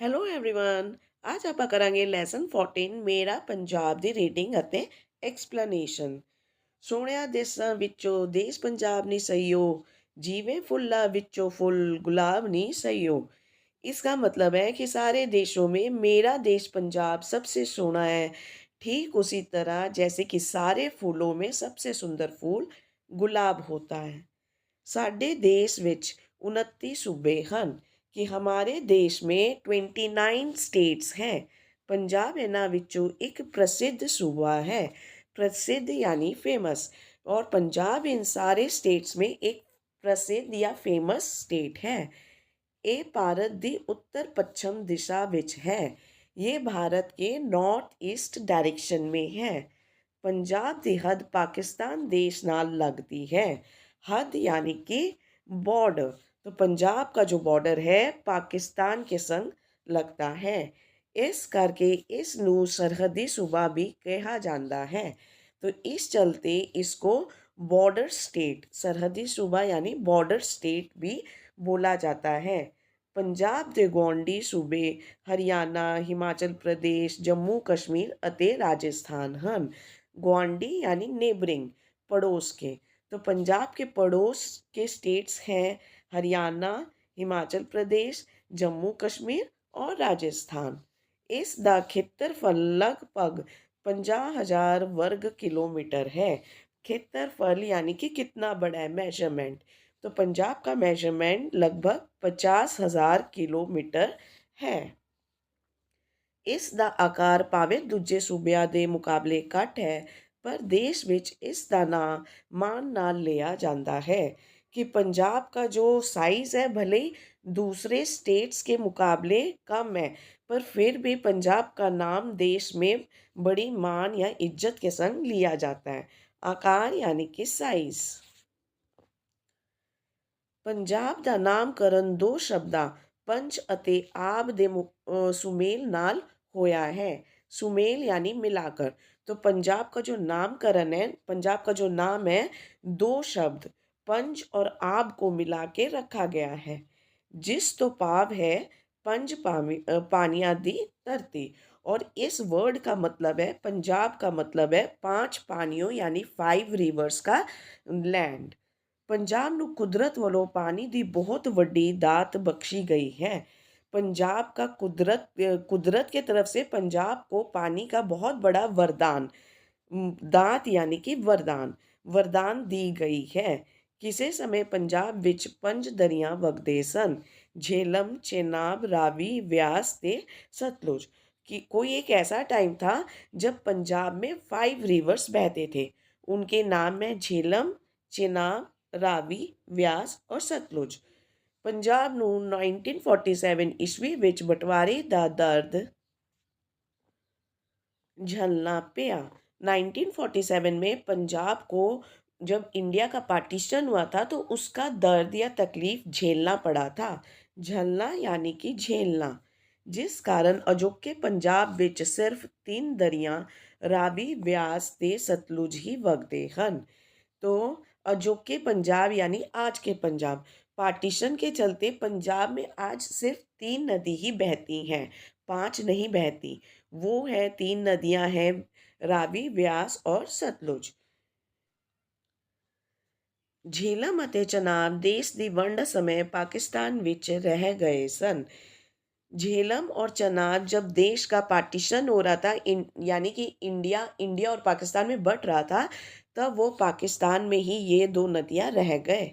Hello everyone. ਅੱਜ ਆਪਾਂ ਕਰਾਂਗੇ ਲੈਸਨ 14 ਮੇਰਾ ਪੰਜਾਬ ਦੀ ਰੀਡਿੰਗ ਅਤੇ ਐਕਸਪਲੇਨੇਸ਼ਨ। ਸੋਹਣਿਆ ਦੇਸਾਂ ਵਿੱਚੋਂ ਦੇਸ ਪੰਜਾਬ ਨੀ ਸਈਓ, ਜਿਵੇਂ फुल्ला ਵਿੱਚੋं फुल गुलाब नी सईयो। इसका मतलब है कि सारे देशों में मेरा देश पंजाब सबसे सोहना है, ठीक उसी तरह जैसे कि सारे फूलों में सबसे सुंदर फूल गुलाब होता है। ਸਾਡੇ ਦੇਸ਼ ਵਿੱਚ 29 सूबे ਹਨ कि हमारे देश में 29 स्टेट्स हैं। पंजाब ਇਹਨਾਂ ਵਿੱਚੋਂ ਇੱਕ ਪ੍ਰਸਿੱਧ सूबा है। प्रसिद्ध यानी फेमस। और पंजाब इन सारे स्टेट्स में एक प्रसिद्ध या फेमस स्टेट है। ये भारत ਦੀ उत्तर पश्चिम दिशा ਵਿੱਚ है। ये भारत के नॉर्थ ईस्ट डायरेक्शन में है। पंजाब ਦੀ हद पाकिस्तान देश नाल लगती है। हद यानी कि बॉर्डर। तो पंजाब का जो बॉर्डर है पाकिस्तान के संग लगता है। इस करके इस नू सरहदी सूबा भी कहा जाता है। तो इस चलते इसको बॉर्डर स्टेट, सरहदी सूबा यानी बॉर्डर स्टेट भी बोला जाता है। पंजाब ਦੇ ਗੁਆਂਢੀ सूबे हरियाणा, हिमाचल प्रदेश, जम्मू कश्मीर ਅਤੇ राजस्थान ਹਨ। गुआंढी यानी नेबरिंग, पड़ोस के। तो पंजाब के पड़ोस के स्टेट्स हैं हरियाणा, हिमाचल प्रदेश, जम्मू कश्मीर और राजस्थान। इस ਦਾ ਖੇਤਰਫਲ लगभग 50,000 वर्ग किलोमीटर है। क्षेत्रफल यानी कि कितना बड़ा है, मेजरमेंट। तो पंजाब का मेजरमेंट लगभग 50,000 किलोमीटर है। ਇਸ ਦਾ ਆਕਾਰ ਭਾਵੇਂ ਦੂਜੇ ਸੂਬਿਆਂ ਦੇ ਮੁਕਾਬਲੇ ਘੱਟ ਹੈ, ਪਰ ਦੇਸ਼ ਵਿੱਚ ਇਸ ਦਾ ਨਾਂ ਮਾਣ ਨਾਲ ਲਿਆ ਜਾਂਦਾ है कि पंजाब का जो साइज़ है भले ही दूसरे स्टेट्स के मुकाबले कम है, पर फिर भी पंजाब का नाम देश में बड़ी मान या इज्जत के संग लिया जाता है। आकार यानी कि साइज़। ਪੰਜਾਬ ਦਾ ਨਾਮਕਰਨ ਦੋ ਸ਼ਬਦਾਂ पंच ਅਤੇ ਆਬ ਦੇ सुमेल नाल होया है। सुमेल यानी मिलाकर। तो पंजाब का जो नामकरण है, पंजाब का जो नाम है, दो शब्द पंच और आब को मिला के रखा गया है। जिस तो भाव है पंज पानियां दी धरती। और इस वर्ड का मतलब है, पंजाब का मतलब है पांच पानियों यानी 5 रिवर्स का लैंड। पंजाब ਨੂੰ ਕੁਦਰਤ ਵੱਲੋਂ ਪਾਣੀ ਦੀ ਬਹੁਤ ਵੱਡੀ दात बख्शी गई है। पंजाब का कुदरत के तरफ से पंजाब को पानी का बहुत बड़ा वरदान, दात यानी कि वरदान दी गई है। ਕਿਸੇ ਸਮੇਂ ਪੰਜਾਬ ਵਿੱਚ 5 ਦਰਿਆ ਵਗਦੇ ਸਨ, झेलम, चेनाब, रावी, व्यास ते सतलुज। कि कोई एक ऐसा टाइम था जब पंजाब में 5 रिवर्स बहते थे। उनके नाम में झेलम, चेनाब, ਰਾਵੀ, ਵਿਆਸ ਔਰ ਸਤਲੁਜ। ਪੰਜਾਬ ਨੂੰ 1947 ਈਸਵੀ ਵਿੱਚ ਬਟਵਾਰੇ ਦਾ ਦਰਦ झेलना पिया। 1947 में पंजाब को जब इंडिया का पार्टीशन हुआ था तो उसका दर्द या तकलीफ झेलना पड़ा था। झेलना यानी कि झेलना। जिस कारण अजोके पंजाब ਵਿੱਚ सिर्फ 3 दरिया रावी, व्यास ਤੇ सतलुज ही वगते हैं। तो अजोके पंजाब यानी आज के पंजाब, पार्टीशन के चलते पंजाब में आज सिर्फ 3 नदी ही बहती हैं, 5 नहीं बहती। वो है 3 नदियां हैं रावी, व्यास और सतलुज। झेलम ਅਤੇ ਚਨਾਬ ਦੇਸ਼ ਦੀ ਵੰਡ ਸਮੇਂ पाकिस्तान ਵਿੱਚ रह गए सन। झेलम और चनाब जब देश का पार्टीशन हो रहा था, यानी कि इंडिया और पाकिस्तान में बट रहा था, तब वो पाकिस्तान में ही ये दो नदियां रह गए।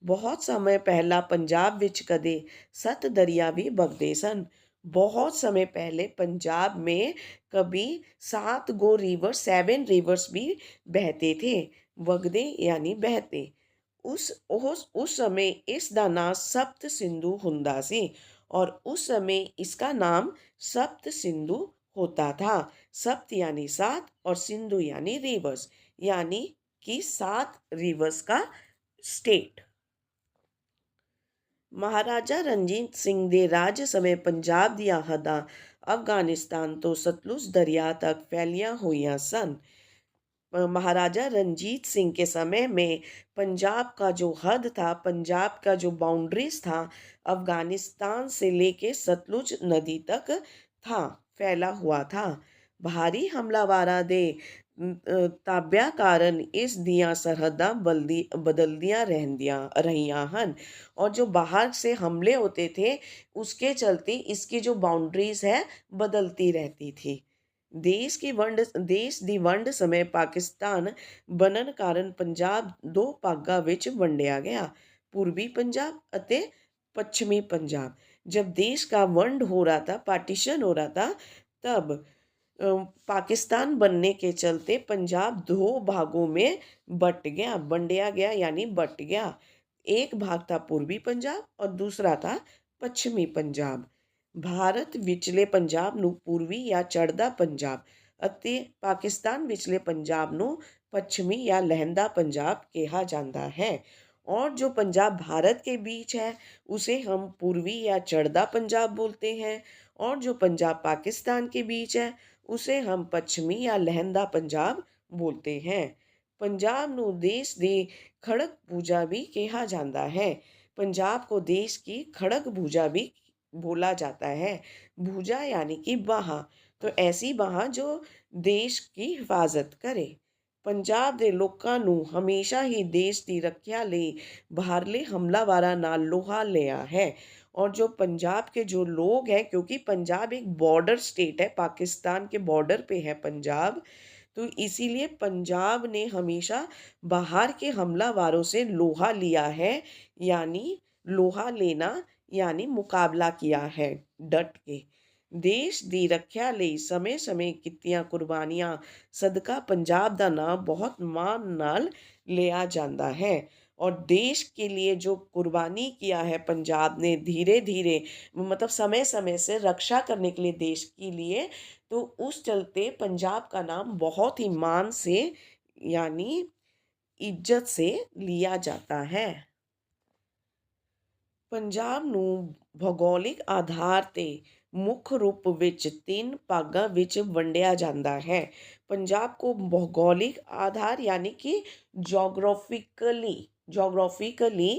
बहुत समय पहला पंजाब विच कदे 7 दरिया भी बगदे सन। बहुत समय पहले पंजाब में कभी 7 रिवर्स भी बहते थे। वगदे यानी बहते। उस समय इस दा नाम सप्त सिंधु हुंदा सी। और उस समय इसका नाम सप्त सिंधु होता था। सप्त यानी 7 और सिंधु यानी रिवर्स, यानी कि 7 रिवर्स का स्टेट। ਮਹਾਰਾਜਾ ਰਣਜੀਤ ਸਿੰਘ ਦੇ ਰਾਜ ਸਮੇਂ ਪੰਜਾਬ ਦੀਆਂ ਹੱਦਾਂ ਅਫਗਾਨਿਸਤਾਨ ਤੋਂ ਸਤਲੁਜ ਦਰਿਆ ਤੱਕ ਫੈਲੀਆਂ ਹੋਈਆਂ ਸਨ। महाराजा रंजीत सिंह के समय में पंजाब का जो हद था, पंजाब का जो बाउंड्रीज था, अफगानिस्तान से लेके सतलुज नदी तक था, फैला हुआ था। भारी हमलावारां ਦੇ ਤਾਬਿਆਂ ਕਾਰਨ ਇਸ ਦੀਆਂ सरहदां बदलदियां रहियां हन। और जो बाहर से हमले होते थे उसके चलते इसकी जो बाउंड्रीज है बदलती रहती थी। ਦੇਸ਼ ਦੀ ਵੰਡ ਸਮੇਂ ਪਾਕਿਸਤਾਨ ਬਣਨ ਕਾਰਨ ਪੰਜਾਬ ਦੋ ਭਾਗਾਂ ਵਿੱਚ ਵੰਡਿਆ गया, पूर्वी पंजाब ਅਤੇ पश्चिमी पंजाब। जब देश का वंड हो रहा था, पार्टीशन हो रहा था, तब पाकिस्तान बनने के चलते पंजाब दो भागों में बट गया, वंडिया गया यानी बट गया। एक भाग था पूर्वी पंजाब और दूसरा था पश्चिमी पंजाब। ਭਾਰਤ ਵਿਚਲੇ ਪੰਜਾਬ ਨੂੰ ਪੂਰਬੀ ਜਾਂ ਚੜ੍ਹਦਾ ਪੰਜਾਬ ਅਤੇ ਪਾਕਿਸਤਾਨ ਵਿਚਲੇ ਪੰਜਾਬ ਨੂੰ ਪੱਛਮੀ या लहंदा पंजाब कहा जाता है। और जो पंजाब भारत के बीच है उसे हम पूर्वी या चढ़दा पंजाब बोलते हैं, और जो पंजाब पाकिस्तान के बीच है उसे हम पश्चिमी या लहंदा पंजाब बोलते हैं। पंजाब ਨੂੰ देश ਦੀ ਖੜਕ ਭੁਜਾ भी कहा जाता है। पंजाब को देश की खड़क भुजा भी बोला जाता है। भुजा यानी कि बाह, तो ऐसी बाह जो देश की हिफाजत करे। ਪੰਜਾਬ ਦੇ ਲੋਕਾਂ ਨੂੰ ਹਮੇਸ਼ਾ ਹੀ ਦੇਸ਼ ਦੀ ਰੱਖਿਆ ਲਈ ਬਾਹਰਲੇ ਹਮਲਾਵਾਰਾਂ ਨਾਲ ਲੋਹਾ ਲਿਆ ਹੈ। और जो पंजाब के जो लोग हैं, क्योंकि पंजाब एक बॉर्डर स्टेट है, पाकिस्तान के बॉर्डर पे है पंजाब, तो इसीलिए पंजाब ने हमेशा बाहर के हमलावारों से लोहा लिया है, यानी लोहा लेना यानी मुकाबला किया है डट के। देश ਦੀ ਰੱਖਿਆ ਲਈ ਸਮੇਂ-ਸਮੇਂ ਕੀਤੀਆਂ ਕੁਰਬਾਨੀਆਂ ਸਦਕਾ ਪੰਜਾਬ ਦਾ ਨਾਮ बहुत मान नाल लिया जाता है। और देश के लिए जो कुर्बानी किया है पंजाब ने, धीरे धीरे मतलब समय समय से रक्षा करने के लिए देश के लिए, तो उस चलते पंजाब का नाम बहुत ही मान से यानी इज्जत से लिया जाता है। ਪੰਜਾਬ ਨੂੰ ਭੂਗੋਲਿਕ ਆਧਾਰ 'ਤੇ ਮੁੱਖ ਰੂਪ ਵਿੱਚ 3 ਭਾਗਾਂ ਵਿੱਚ ਵੰਡਿਆ ਜਾਂਦਾ ਹੈ। पंजाब को भौगोलिक आधार यानी कि जोग्राफिकली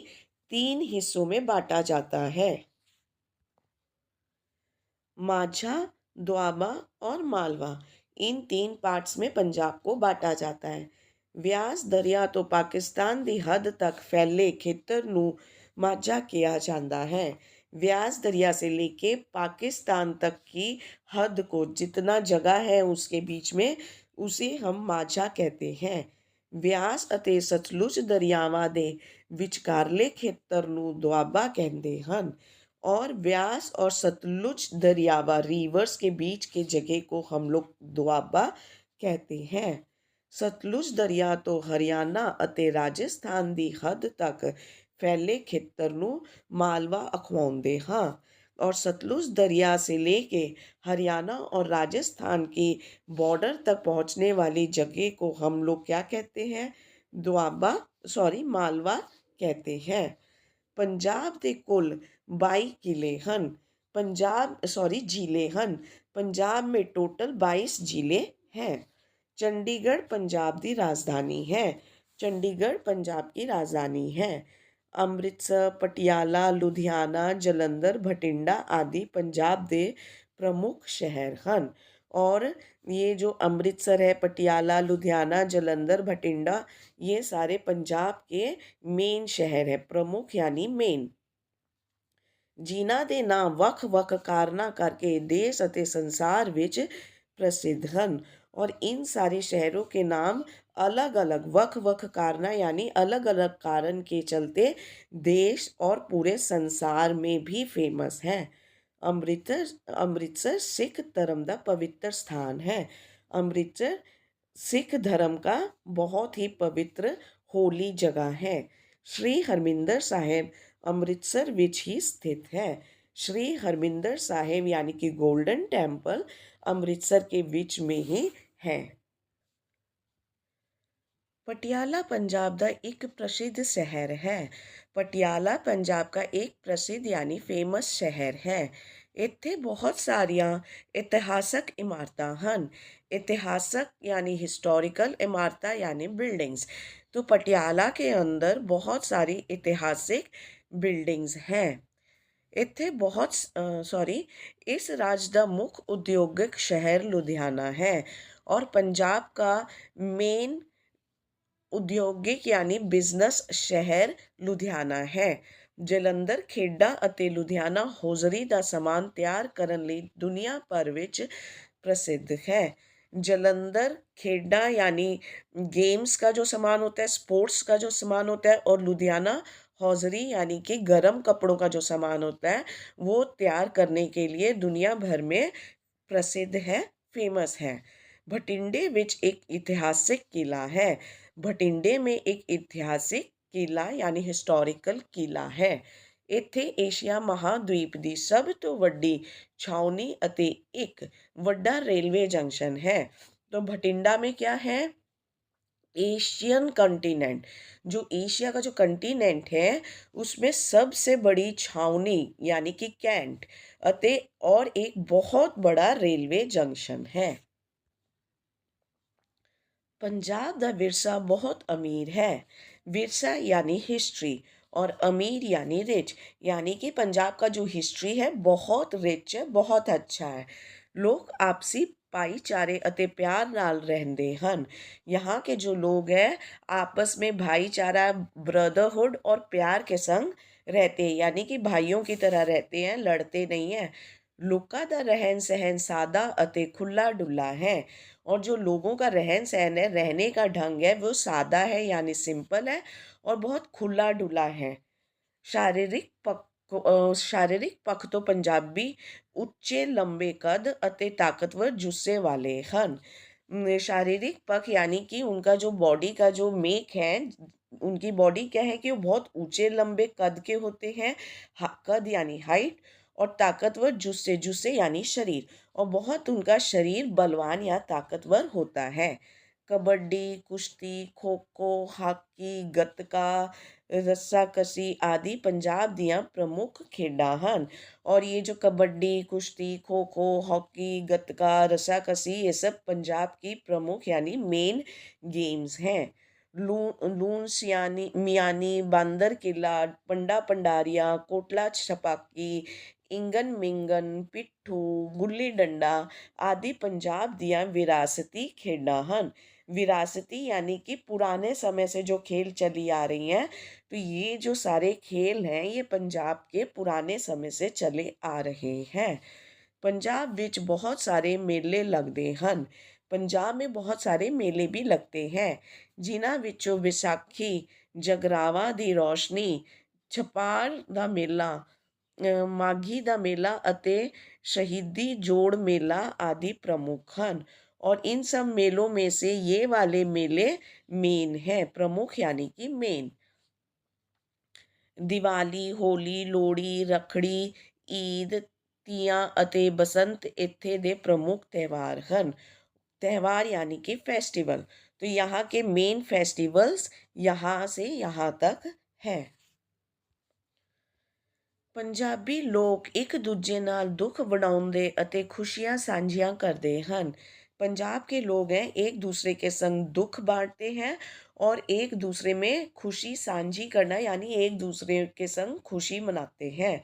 3 हिस्सों में बांटा जाता है, माझा, दोआबा और मालवा। इन 3 पार्ट्स में पंजाब को बांटा जाता है। व्यास दरिया तो पाकिस्तान की हद तक फैले खेतर ਨੂੰ माझा किया जाता है। व्यास दरिया से लेके पाकिस्तान तक की हद को जितना जगह है उसके बीच में उसे हम माझा कहते हैं। व्यास ਅਤੇ ਸਤਲੁਜ ਦਰਿਆਵਾਂ ਦੇ ਵਿਚਕਾਰਲੇ ਖੇਤਰ ਨੂੰ ਦੁਆਬਾ ਕਹਿੰਦੇ ਹਨ। और व्यास और सतलुज दरियावा रिवर्स के बीच के जगह को हम लोग दुआबा कहते हैं। सतलुज दरिया तो हरियाणा ਅਤੇ राजस्थान ਦੀ हद तक फैले खेतर ਨੂੰ मालवा अखवाते हाँ। और सतलुज दरिया से लेके हरियाणा और राजस्थान की बॉर्डर तक पहुंचने वाली जगह को हम लोग क्या कहते हैं? मालवा कहते हैं। पंजाब के कुल 22 किले हन। जिले हन। पंजाब में टोटल 22 जिले हैं। चंडीगढ़ पंजाब की राजधानी है। चंडीगढ़ पंजाब की राजधानी है। ਅੰਮ੍ਰਿਤਸਰ, ਪਟਿਆਲਾ, ਲੁਧਿਆਣਾ, ਜਲੰਧਰ, ਬਠਿੰਡਾ आदि पंजाब के प्रमुख शहर ਹਨ। और ये जो अमृतसर है, पटियाला, लुधियाना, जलंधर, बठिंडा, ये सारे पंजाब के मेन शहर है, प्रमुख यानी मेन, जिन्हां ਦੇ ਨਾਮ ਵੱਖ-ਵੱਖ ਕਾਰਨਾਂ ਕਰਕੇ देश ਅਤੇ संसार ਵਿੱਚ प्रसिद्ध ਹਨ। और इन सारे शहरों के नाम अलग अलग वख कारण यानी अलग अलग कारण के चलते देश और पूरे संसार में भी फेमस है। अमृतसर सिख धर्म का पवित्र स्थान है। अमृतसर सिख धर्म का बहुत ही पवित्र होली जगह है। श्री हरमिंदर साहिब अमृतसर विच ही स्थित है। श्री हरमिंदर साहिब यानी कि गोल्डन टेम्पल अमृतसर के विच में ही है। पटियाला पंजाब का एक प्रसिद्ध शहर है। पटियाला पंजाब का एक प्रसिद्ध यानी फेमस शहर है। ਇੱਥੇ ਬਹੁਤ ਸਾਰੀਆਂ ਇਤਿਹਾਸਕ ਇਮਾਰਤਾਂ ਹਨ। इतिहासक यानी हिस्टोरिकल इमारतें यानी बिल्डिंग्स। तो पटियाला के अंदर बहुत सारी ऐतिहासिक बिल्डिंग्स हैं। ਇੱਥੇ इस राज्य का मुख्य औद्योगिक शहर लुधियाना है और पंजाब का मेन ਉਦਯੋਗਿਕ यानी बिजनेस शहर लुधियाना है। ਜਲੰਧਰ ਖੇਡਾਂ ਅਤੇ ਲੁਧਿਆਣਾ ਹੌਜ਼ਰੀ ਦਾ ਸਮਾਨ ਤਿਆਰ ਕਰਨ ਲਈ ਦੁਨੀਆ ਭਰ ਵਿੱਚ प्रसिद्ध है। जलंधर खेडा यानी गेम्स का जो सामान होता है, स्पोर्ट्स का जो सामान होता है, और लुधियाना हौजरी यानी कि गर्म कपड़ों का जो सामान होता है वो तैयार करने के लिए दुनिया भर में प्रसिद्ध है, फेमस है। भटिंडे विच एक ऐतिहासिक किला है। भटिंडे में एक ऐतिहासिक किला यानी हिस्टोरिकल किला है। ਇੱਥੇ ਏਸ਼ੀਆ ਮਹਾਂਦੀਪ ਦੀ ਸਭ ਤੋਂ ਵੱਡੀ ਛਾਉਣੀ ਅਤੇ ਇੱਕ ਵੱਡਾ रेलवे जंक्शन है। तो भटिंडा में क्या है? Asian continent. जो एशिया का जो कंटिनेंट है उसमें सबसे बड़ी छावनी यानी कि कैंट अते और एक बहुत बड़ा रेलवे जंक्शन है। पंजाब का विरसा बहुत अमीर है। विरसा यानी हिस्ट्री और अमीर यानी रिच, यानी कि पंजाब का जो हिस्ट्री है बहुत रिच है, बहुत अच्छा है। लोग आपसी भाईचारे अते प्यार नाल रहंदे हन। यहाँ के जो लोग हैं आपस में भाईचारा, ब्रदरहुड और प्यार के संग रहते हैं, यानी कि भाइयों की तरह रहते हैं, लड़ते नहीं हैं। लोगों का रहन सहन सादा अते खुला डुला है और जो लोगों का रहन सहन है, रहने का ढंग है, वो सादा है यानी सिंपल है और बहुत खुला डुला है। शारीरिक पक्ष तो पंजाबी ਉੱਚੇ लंबे कद ਅਤੇ ताकतवर जुस्से वाले ਹਨ। शारीरिक पक्ष यानी कि उनका जो बॉडी का जो मेक है, उनकी बॉडी क्या है कि वो बहुत ऊंचे लंबे कद के होते हैं। कद यानी हाइट, और ताकतवर जुस्से, जुस्से यानी शरीर, और बहुत उनका शरीर बलवान या ताकतवर होता है। कबड्डी, कुश्ती, खो खो, हाकी, गतका, रस्साकसी आदि पंजाब दियाँ प्रमुख खेडां ਹਨ। और ये जो कबड्डी, कुश्ती, खो खो, हॉकी, गतका, रस्साकसी, ये सब पंजाब की प्रमुख यानी मेन गेम्स हैं। लून सियानी मियानी, बांदर किला, पंडा पंडारिया, कोटला छपाकी, इंगन मिंगन, पिट्ठू, गुल्ली डंडा आदि पंजाब दियाँ विरासती खेडां ਹਨ। विरासती यानी कि पुराने समय से जो खेल चली आ रही हैं, तो ये जो सारे खेल हैं ये पंजाब के पुराने समय से चले आ रहे हैं। पंजाब विच बहुत सारे मेले लगते हैं। पंजाब में बहुत सारे मेले भी लगते हैं, जिन्हां विचों विसाखी, जगरावां दी रोशनी, छपार दा मेला, माघी दा मेला अते शहीदी जोड़ मेला आदि प्रमुख हैं। और इन सब मेलों में से ये वाले मेले मेन हैं, प्रमुख यानी कि मेन। दिवाली, होली, लोहड़ी, रखड़ी, ईद, ਤੀਆਂ ਅਤੇ बसंत ਇੱਥੇ ਦੇ प्रमुख त्यौहार ਹਨ। त्यौहार यानी कि फेस्टिवल। तो यहाँ के मेन फेस्टिवल्स यहाँ से यहाँ तक है। ਪੰਜਾਬੀ ਲੋਕ ਇੱਕ ਦੂਜੇ ਨਾਲ ਦੁੱਖ ਵੰਡਾਉਂਦੇ ਅਤੇ खुशियाँ ਸਾਂਝੀਆਂ करते हैं। पंजाब के लोग हैं एक दूसरे के संग दुख बांटते हैं और एक दूसरे में खुशी साझी करना यानी एक दूसरे के संग खुशी मनाते हैं।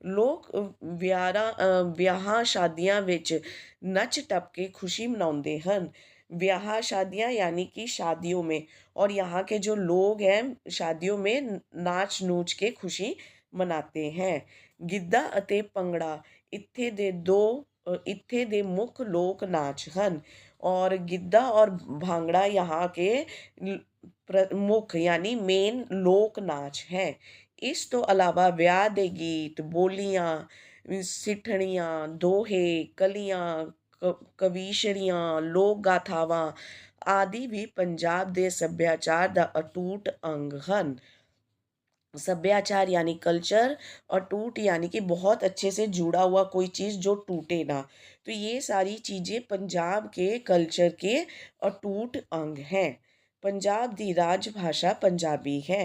लोग ਵਿਆਹਾਂ शादियां विच नच टप के खुशी मनाते हैं। ब्याह शादियां यानी कि शादियों में, और यहाँ के जो लोग हैं शादियों में नाच नूच के खुशी मनाते हैं। गिद्धा अते ਭੰਗੜਾ ਇੱਥੇ ਦੇ ਮੁੱਖ ਲੋਕ नाच ਹਨ। और गिद्धा और भांगड़ा यहाँ के प्रमुख यानी मेन लोक नाच है। इस तो अलावा ਵਿਆਹ ਦੇ ਗੀਤ, ਬੋਲੀਆਂ, ਸਿੱਠਣੀਆਂ, ਦੋਹੇ, ਕਲੀਆਂ, ਕਵੀਸ਼ਰੀਆਂ, ਲੋਕ ਗਾਥਾਵਾਂ ਆਦि भी पंजाब ਦੇ ਸੱਭਿਆਚਾਰ ਦਾ अटूट अंग ਹਨ। सभ्याचार यानी कल्चर, और टूट यानी कि बहुत अच्छे से जुड़ा हुआ कोई चीज़ जो टूटे ना। तो ये सारी चीज़ें पंजाब के कल्चर के अटूट अंग हैं। पंजाब की राजभाषा पंजाबी है।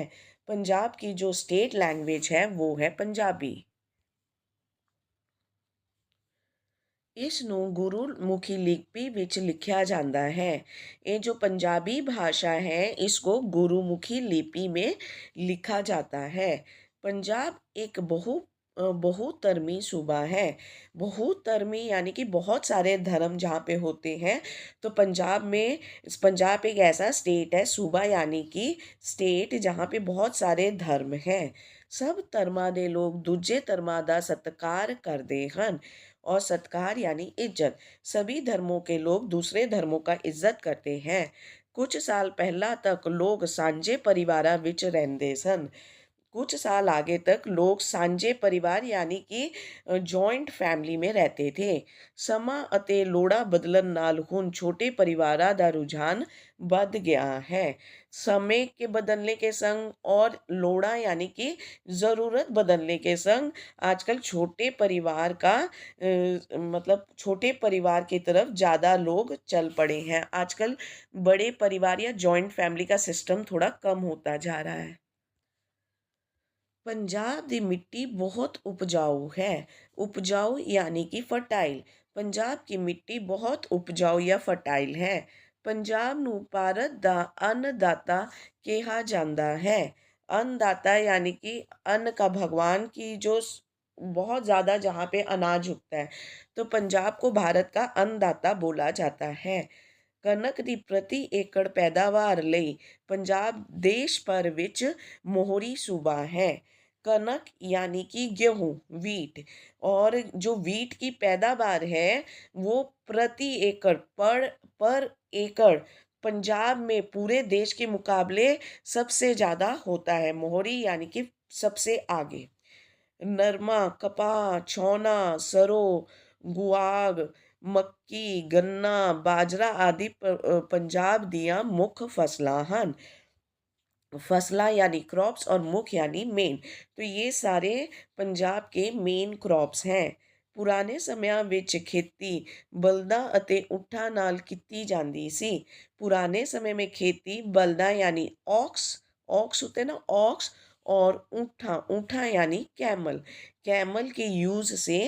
पंजाब की जो स्टेट लैंग्वेज है वो है पंजाबी। ਇਸ ਨੂੰ ਗੁਰਮੁਖੀ ਲਿਪੀ ਵਿੱਚ ਲਿਖਿਆ जाता है। ये जो पंजाबी भाषा है इसको गुरुमुखी लिपि में लिखा जाता है। पंजाब एक बहुधर्मी सूबा है। बहुधर्मी यानी कि बहुत सारे धर्म जहाँ पे होते हैं। तो पंजाब एक ऐसा स्टेट है, सूबा यानी कि स्टेट, जहाँ पे बहुत सारे धर्म हैं। सब धर्मां ਦੇ ਲੋਕ ਦੂਜੇ ਧਰਮਾਂ ਦਾ ਸਤਿਕਾਰ ਕਰਦੇ ਹਨ। और सत्कार यानी इज्जत। सभी धर्मों के लोग दूसरे धर्मों का इज्जत करते हैं। कुछ साल पहला तक लोग सांझे परिवारां विच रहंदे सन। कुछ साल आगे तक लोग सांझे परिवार यानी कि जॉइंट फैमिली में रहते थे। ਸਮਾਂ ਅਤੇ ਲੋੜਾਂ ਬਦਲਣ ਨਾਲ ਹੁਣ छोटे परिवारां ਦਾ रुझान बढ़ गया है। समय के बदलने के संग और लोड़ा यानी कि ज़रूरत बदलने के संग आजकल छोटे परिवार का मतलब छोटे परिवार की तरफ ज़्यादा लोग चल पड़े हैं। आजकल बड़े परिवार या जॉइंट फैमिली का सिस्टम थोड़ा कम होता जा रहा है। पंजाब की मिट्टी बहुत उपजाऊ है। उपजाऊ यानी कि फर्टाइल। पंजाब की मिट्टी बहुत उपजाऊ या फर्टाइल है। पंजाब ਨੂੰ ਭਾਰਤ ਦਾ अन्नदाता कहा जाता है। अन्नदाता यानी कि अन्न का भगवान की जो बहुत ज़्यादा जहाँ पे अनाज उगता है, तो पंजाब को भारत का अन्नदाता बोला जाता है। कनक ਦੀ प्रति एकड़ पैदावार ਲਈ पंजाब देश भर ਵਿੱਚ मोहरी सूबा है। कनक यानी कि गेहूँ, वीट, और जो वीट की पैदावार है वो प्रति एकड़ पर एकड़ पंजाब में पूरे देश के मुकाबले सबसे ज़्यादा होता है। मोहरी यानी कि सबसे आगे। नरमा, कपाह, छौना, सरੋਂ, गुआग, मक्की, गन्ना, बाजरा आदि पंजाब ਦੀਆਂ मुख्य फसलां ਹਨ। फसला यानी क्रॉप्स और मुख यानी मेन। तो ये सारे पंजाब के मेन क्रॉप्स हैं। ਪੁਰਾਣੇ ਸਮਿਆਂ ਵਿੱਚ ਖੇਤੀ ਬਲਦਾਂ ਅਤੇ ਊਠਾਂ ਨਾਲ ਕੀਤੀ ਜਾਂਦੀ ਸੀ। पुराने समय में खेती बलदा यानी ऑक्स होते हैं ना, ऑक्स, और ऊँटा यानी कैमल के यूज से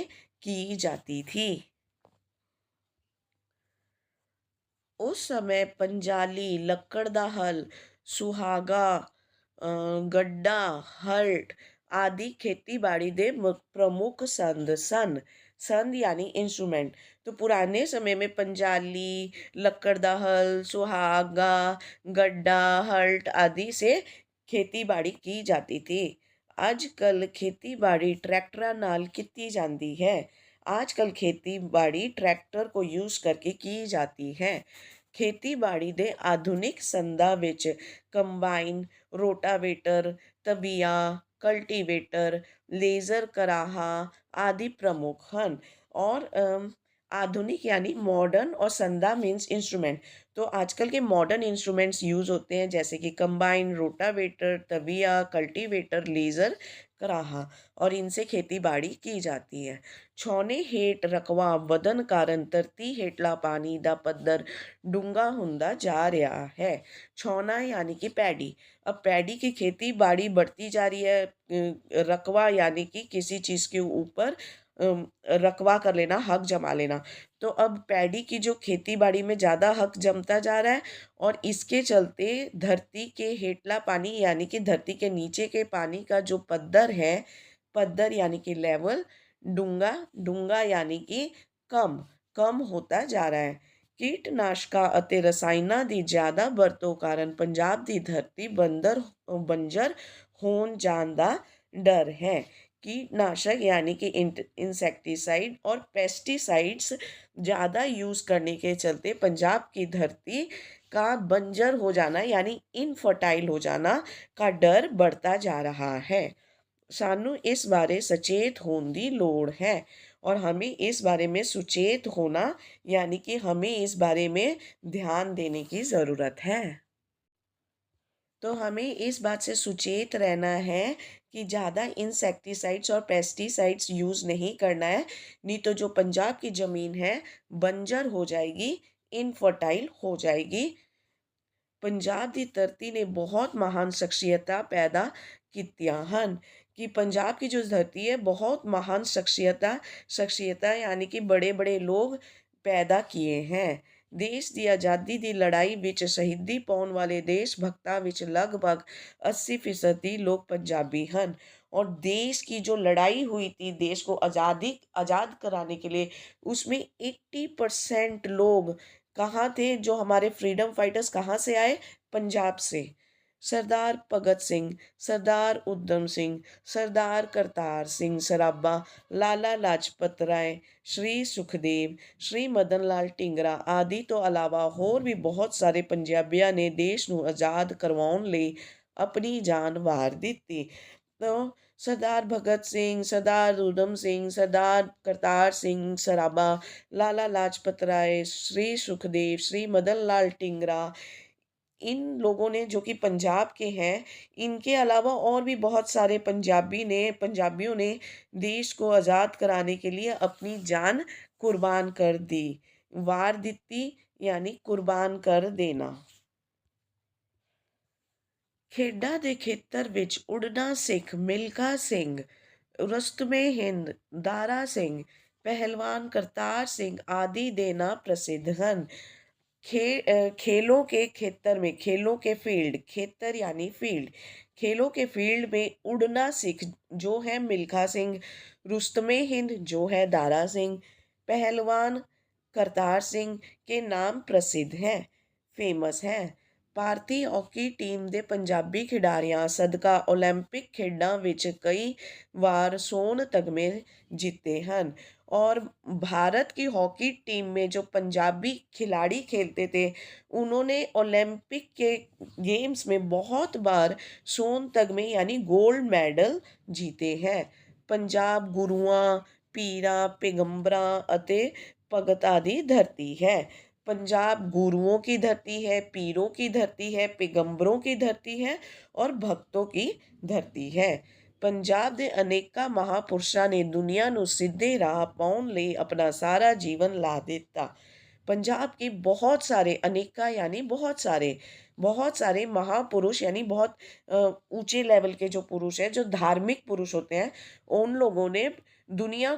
की जाती थी। उस समय पंजाली ਲੱਕੜ ਦਾ हल, सुहागा, गड्ढा, हल्ट आदि खेतीबाड़ी ਦੇ प्रमुख संद सन। संद यानी इंस्ट्रूमेंट। तो पुराने समय में पंजाली, ਲੱਕੜ ਦਾ हल, सुहागा, गड्ढा, हल्ट आदि से खेतीबाड़ी की जाती थी। आजकल खेतीबाड़ी ट्रैक्टਰਾਂ ਨਾਲ ਕੀਤੀ ਜਾਂਦੀ है। आजकल खेतीबाड़ी ट्रैक्टर को यूज़ करके की जाती है। ਖੇਤੀਬਾੜੀ ਦੇ ਆਧੁਨਿਕ ਸੰਦਾਂ ਵਿੱਚ ਕੰਬਾਈਨ, ਰੋਟਾਵੇਟਰ, ਤਬੀਆ, कल्टीवेटर, लेज़र कराहा आदि प्रमुख हैं। और आधुनिक यानी मॉडर्न, और संदा मीन्स इंस्ट्रूमेंट। तो आजकल के मॉडर्न इंस्ट्रूमेंट्स यूज़ होते हैं जैसे कि कंबाइन, रोटावेटर, तबिया, कल्टीवेटर, लेज़र कराहा, और इनसे खेती बाड़ी की जाती है। ਛਾਉਣੀ ਹੇਠ ਰਕਬਾ ਵਧਣ ਕਾਰਨ ਧਰਤੀ ਹੇਠਲਾ ਪਾਣੀ ਦਾ ਪੱਧਰ डूंगा ਹੁੰਦਾ जा रहा है। छौना यानी कि पैडी। अब पैडी की खेती बाड़ी बढ़ती जा रही है। रकबा यानी कि किसी चीज़ के ऊपर रकबा कर लेना, हक जमा लेना। तो अब पैडी की जो खेती बाड़ी में ज़्यादा हक जमता जा रहा है, और इसके चलते धरती के हेठला पानी यानी कि धरती के नीचे के पानी का जो पद्धर है, पद्धर यानी कि लेवल, डूंगा यानी कि कम होता जा रहा है। ਕੀਟਨਾਸ਼ਕਾਂ ਅਤੇ ਰਸਾਇਣਾਂ ਦੀ ਜ਼ਿਆਦਾ ਵਰਤੋਂ ਕਾਰਨ ਪੰਜਾਬ ਦੀ ਧਰਤੀ ਬੰਜਰ ਹੋਣ ਜਾਣ ਦਾ डर है। कीटनाशक यानी कि इंसेक्टिसाइड और पेस्टिसाइड्स ज़्यादा यूज़ करने के चलते पंजाब की धरती का बंजर हो जाना यानी इनफर्टाइल हो जाना का डर बढ़ता जा रहा है। सानू इस बारे सचेत होने की लोड़ है, और हमें इस बारे में सुचेत होना यानी कि हमें इस बारे में ध्यान देने की ज़रूरत है। तो हमें इस बात से सुचेत रहना है कि ज़्यादा इंसेक्टिसाइड्स और पेस्टिसाइड्स यूज़ नहीं करना है, नहीं तो जो पंजाब की ज़मीन है बंजर हो जाएगी, इनफर्टाइल हो जाएगी। पंजाब की धरती ने बहुत महान शख्सियतां पैदा कीतियां हन। कि पंजाब की जो धरती है बहुत महान शख्सियता यानी कि बड़े बड़े लोग पैदा किए हैं। देश ਦੀ ਆਜ਼ਾਦੀ ਦੀ ਲੜਾਈ ਵਿੱਚ ਸ਼ਹੀਦੀ ਪਾਉਣ वाले देश भक्तों ਵਿੱਚ लगभग 80% लोग पंजाबी ਹਨ। और देश की जो लड़ाई हुई थी देश को आज़ाद कराने के लिए, उसमें 80% लोग कहाँ थे? जो हमारे फ्रीडम फाइटर्स कहाँ से आए? पंजाब से। सरदार भगत सिंह, सरदार उधम सिंह, सरदार करतार सिंह सराभा, लाला लाजपत राय, श्री सुखदेव, श्री मदन लाल ਢੀਂਗਰਾ आदि तो अलावा होर भी बहुत सारे पंजाबियों ने देश ਨੂੰ आज़ाद करवाउण ਲਈ अपनी जान वार ਦਿੱਤੀ। तो सरदार भगत सिंह, सरदार उधम सिंह, सरदार करतार सिंह सराभा, लाला लाजपत राय, श्री सुखदेव, श्री मदन लाल ढींगरा, इन लोगों ने जो कि पंजाब के हैं, इनके अलावा और भी बहुत सारे पंजाबियों ने देश को आज़ाद कराने के लिए अपनी जान कुर्बान कर दी। वार दित्ती यानी कुर्बान कर देना। ਖੇਡਾਂ ਦੇ ਖੇਤਰ ਵਿੱਚ ਉਡਣਾ ਸਿੱਖ ਮਿਲਖਾ ਸਿੰਘ, रुस्तमे हिंद, दारा सिंह, पहलवान करतार सिंह आदि देना प्रसिद्ध हैं। खेलों के क्षेत्र में, खेलों के फील्ड, क्षेत्र यानी फील्ड, खेलों के फील्ड में उड़ना सिख जो है मिल्खा सिंह, रुस्तमे हिंद जो है दारा सिंह, पहलवान करतार सिंह के नाम प्रसिद्ध हैं, फेमस हैं। ਭਾਰਤੀ ਹਾਕੀ ਟੀਮ ਦੇ ਪੰਜਾਬੀ ਖਿਡਾਰੀਆਂ ਸਦਕਾ ਓਲੰਪਿਕ ਖੇਡਾਂ ਵਿੱਚ ਕਈ बार स्वर्ण तगमे जीते हैं। और भारत की हॉकी टीम में जो पंजाबी खिलाड़ी खेलते थे, उन्होंने ओलंपिक के गेम्स में बहुत बार स्वर्ण तगमे यानी गोल्ड मेडल जीते हैं। पंजाब गुरुआं, पीरां, पैगंबरां ਅਤੇ ਭਗਤਾਂ ਦੀ धरती है। पंजाब गुरुओं की धरती है, पीरों की धरती है, पैगंबरों की धरती है और भक्तों की धरती है। पंजाब ਦੇ ਅਨੇਕਾਂ ਮਹਾਂਪੁਰਸ਼ਾਂ ਨੇ ਦੁਨੀਆ ਨੂੰ ਸਿੱਧੇ ਰਾਹ ਪਾਉਣ ਲਈ अपना सारा जीवन ला ਦਿੱਤਾ। पंजाब के बहुत सारे अनेका यानी बहुत सारे महापुरुष यानी बहुत ऊंचे लेवल के जो पुरुष हैं, जो धार्मिक पुरुष होते हैं, उन लोगों ने दुनिया,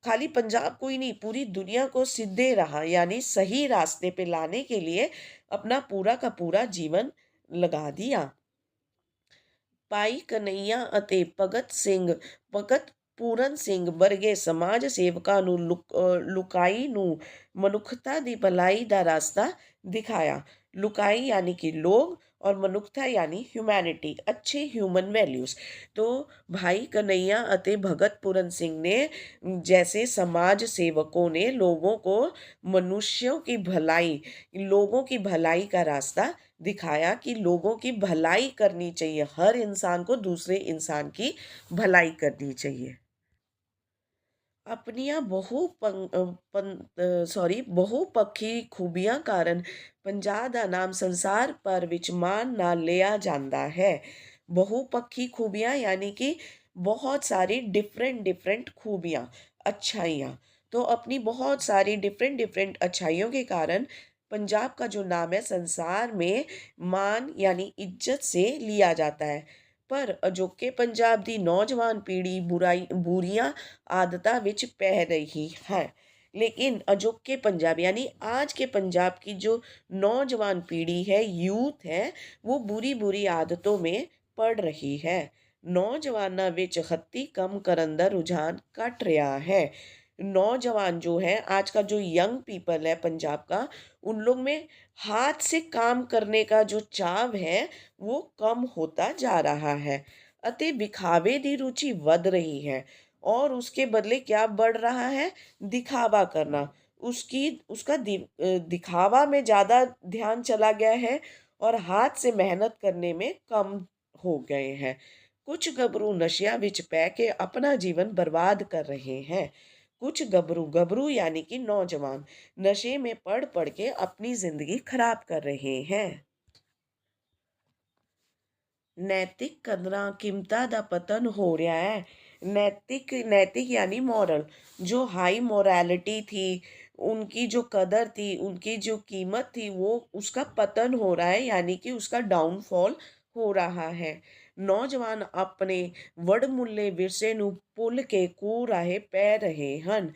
खाली पंजाब को ही नहीं, पूरी दुनिया को सीधे राह यानी सही रास्ते पे लाने के लिए अपना पूरा का पूरा जीवन लगा दिया। ਭਾਈ ਕਨਈਆ ਅਤੇ ਭਗਤ ਪੂਰਨ ਸਿੰਘ ਵਰਗੇ ਸਮਾਜ ਸੇਵਕਾਂ ਨੂੰ ਲੁਕਾਈ ਨੂੰ ਮਨੁੱਖਤਾ ਦੀ ਭਲਾਈ ਦਾ ਰਾਸਤਾ ਦਿਖਾਇਆ। लुकाई यानी कि लोग और मनुष्यता यानी ह्यूमैनिटी, अच्छे ह्यूमन वैल्यूज़। तो भाई कन्हैया अते भगत पूरन सिंह ने जैसे समाज सेवकों ने लोगों को लोगों की भलाई का रास्ता दिखाया कि लोगों की भलाई करनी चाहिए, हर इंसान को दूसरे इंसान की भलाई करनी चाहिए। ਆਪਣੀਆਂ ਬਹੁਪੱਖੀ ਖੂਬੀਆਂ ਕਾਰਨ ਪੰਜਾਬ ਦਾ ਨਾਮ ਸੰਸਾਰ ਭਰ ਵਿੱਚ ਮਾਣ ਨਾਲ ਲਿਆ ਜਾਂਦਾ ਹੈ। बहुपक्षी खूबियाँ यानी कि बहुत सारी डिफरेंट खूबियाँ, अच्छाइयाँ। तो अपनी बहुत सारी डिफरेंट अच्छाइयों के कारण पंजाब का जो नाम है संसार में मान यानी इज्जत से लिया जाता है। पर अजोके पंजाब की नौजवान पीढ़ी बुरियां आदतों विच पै रही है। लेकिन अजोके पंजाब यानी आज के पंजाब की जो नौजवान पीढ़ी है, यूथ है, वो बुरी आदतों में पड़ रही है। नौजवानों विच खत्ती कम करन दा रुझान घट रहा है। नौजवान जो है, आज का जो यंग पीपल है पंजाब का, उन लोग में हाथ से काम करने का जो चाव है वो कम होता जा रहा है अते विखावे दी रुचि बढ़ रही है। और उसके बदले क्या बढ़ रहा है? दिखावा करना। उसका दिखावा में ज़्यादा ध्यान चला गया है और हाथ से मेहनत करने में कम हो गए हैं। कुछ गबरू नशिया विच पै के अपना जीवन बर्बाद कर रहे हैं। कुछ गबरू यानी कि नौजवान नशे में पड़ के अपनी जिंदगी खराब कर रहे हैं। नैतिक कदरां कीमतां दा पतन हो रहा है। नैतिक यानी मॉरल, जो हाई मोरालिटी थी, उनकी जो कदर थी, उनकी जो कीमत थी, वो उसका पतन हो रहा है यानी कि उसका डाउनफॉल हो रहा है। ਨੌਜਵਾਨ ਆਪਣੇ ਵਡਮੁੱਲੇ ਵਿਰਸੇ ਨੂੰ ਭੁੱਲ ਕੇ ਕੁਰਾਹੇ ਪੈ ਰਹੇ ਹਨ।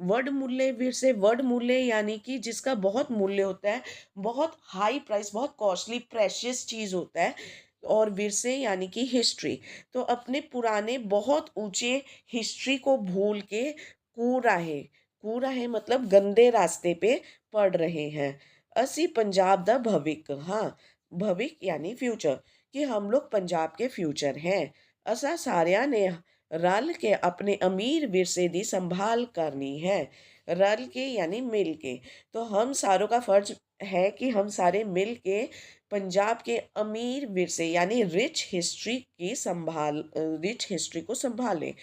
वडमूल्य विरसे, वडमूल्य यानी कि जिसका बहुत मूल्य होता है, बहुत हाई प्राइस, बहुत कॉस्टली प्रेशियस चीज़ होता है। और विरसे यानी कि हिस्ट्री। तो अपने पुराने बहुत ऊंचे हिस्ट्री को भूल के कुराहे, कुराहे मतलब गंदे रास्ते पे पड़ रहे हैं। असी पंजाब दा भविक, हाँ, भविक यानी फ्यूचर, कि हम लोग पंजाब के फ्यूचर हैं। असा सारिया ने रल के अपने अमीर विरसे दी संभाल करनी है। रल के यानी मिल के। तो हम सारों का फर्ज है कि हम सारे मिल के पंजाब के अमीर विरसे यानी रिच हिस्ट्री को संभालें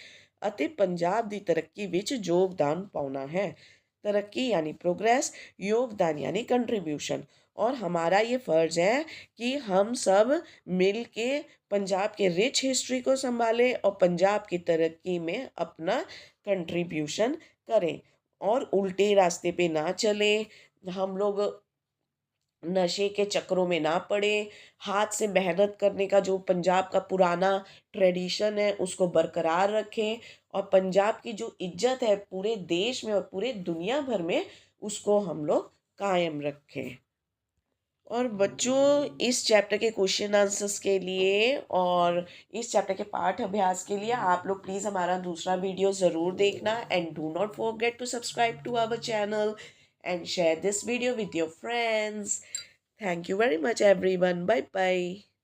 ਅਤੇ ਪੰਜਾਬ ਦੀ ਤਰੱਕੀ ਵਿੱਚ ਯੋਗਦਾਨ ਪਾਉਣਾ है। तरक्की यानी प्रोग्रेस, योगदान यानी कंट्रीब्यूशन। और हमारा ये फ़र्ज़ है कि हम सब मिल के पंजाब के रिच हिस्ट्री को संभालें और पंजाब की तरक्की में अपना कंट्रीब्यूशन करें और उल्टे रास्ते पे ना चलें। हम लोग नशे के चक्रों में ना पड़े, हाथ से मेहनत करने का जो पंजाब का पुराना ट्रेडिशन है उसको बरकरार रखें और पंजाब की जो इज्जत है पूरे देश में और पूरे दुनिया भर में उसको हम लोग कायम रखें। और बच्चों, इस चैप्टर के क्वेश्चन आंसर्स के लिए और इस चैप्टर के पाठ अभ्यास के लिए आप लोग प्लीज़ हमारा दूसरा वीडियो ज़रूर देखना and do not forget to subscribe to our channel and share this video with your friends. Thank you very much everyone. Bye bye.